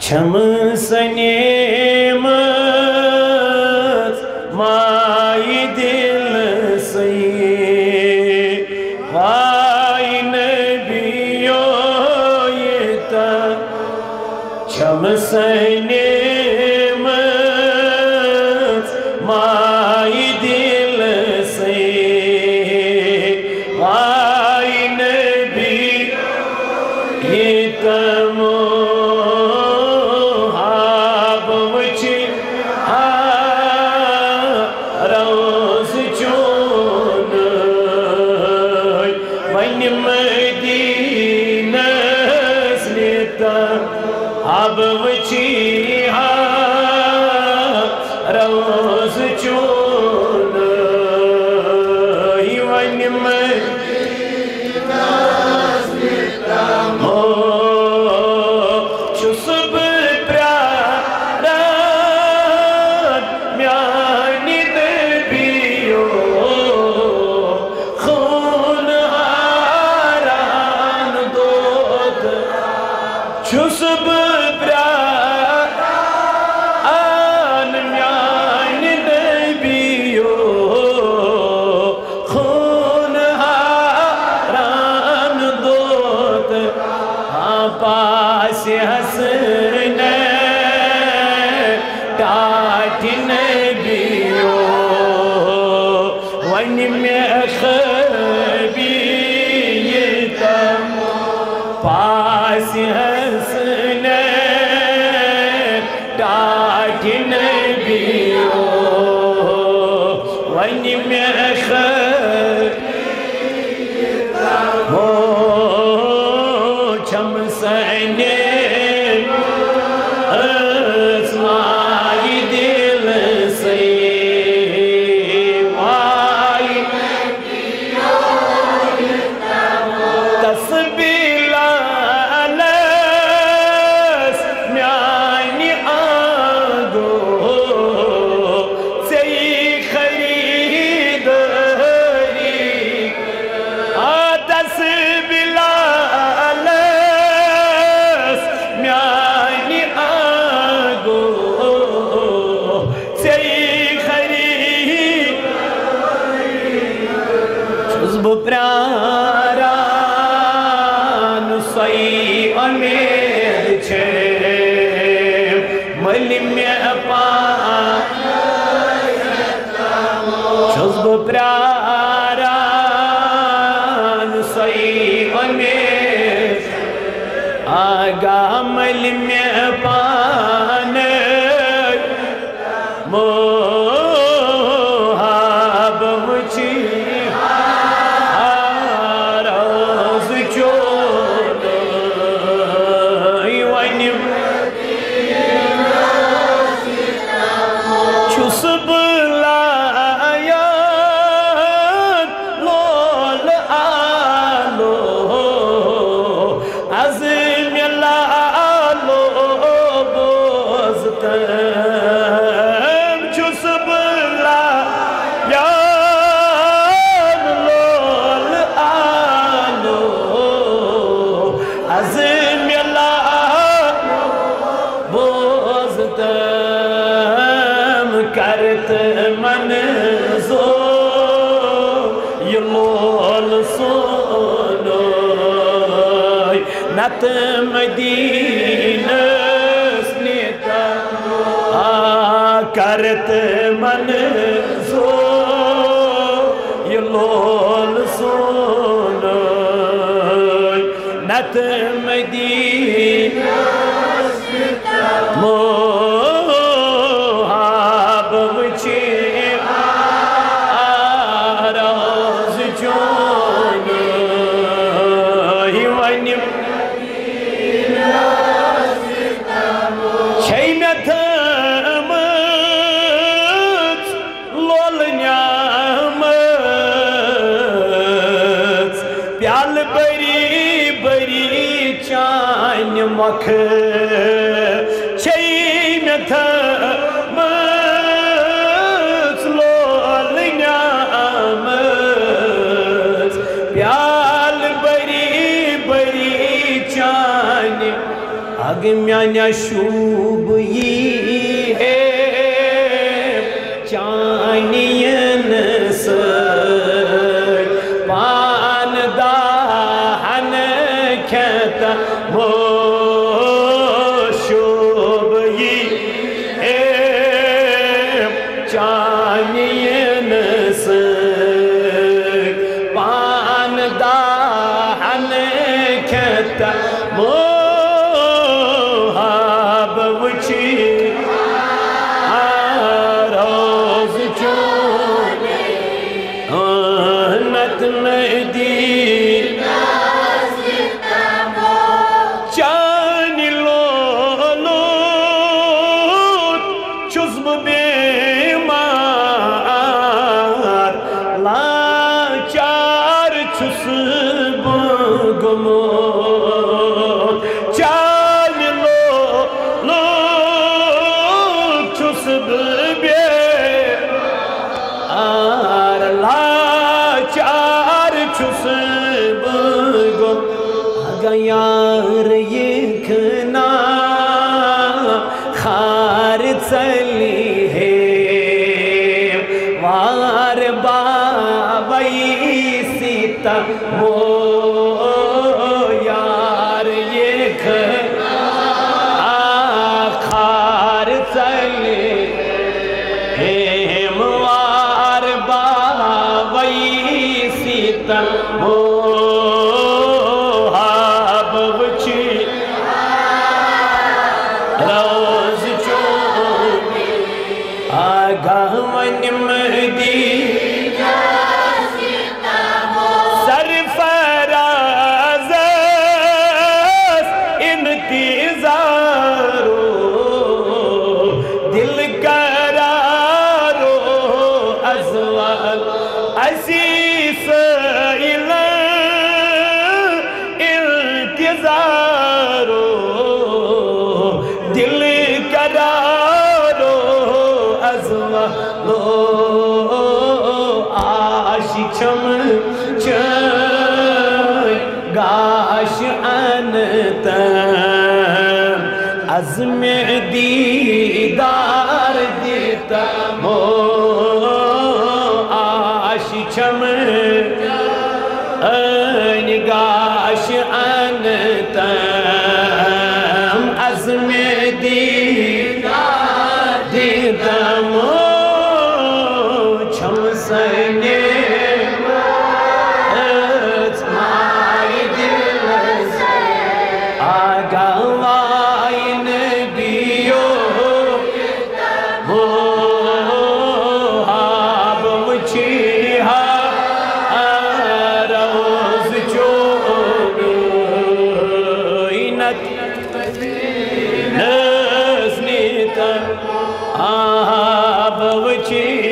چھم سنیمت مائی دل سی وائی نبیو یہ تا چھم سنیمت مائی دل سی وائی نبیو یہ تم اب وچی روز چون ون مدینہ چھس پراران میانی نبیو خون حاران دود چھس پاس حسن ٹاٹ نبیو ون میں خبیتا پاس حسن ٹاٹ نبیو ون میں چھم سنیمت مائی دل سی وائی تسبیح لالس میانی آگو سی خریداری تسبیح پراران سوئی امید چھے ملی میں چھس پراران سوئی امید آگا ملی میں محاب مچھی کرت منظور یہ لول سونوی نت مدینہ سنیتا کرت منظور یہ لول سونوی نت مدینہ سنیتا پیال بری بری چان مکھ چھئی میں تھمت لول نعمت پیال بری بری چان آگ میان مشوب یہ ہے چانین سر پان دہن کھتا مشوب یہ ہے چانین سر پان دہن کھتا یار یکنا خار چلی ہے وار باوی سیتا مو یار یکنا خار چلی ہے وار باوی سیتا مو گاش انتم عزم دیدار دیتا مو آشچم گاش انتم عزم دیدار دیتا مو چھم سنے نزنیتا آب وچی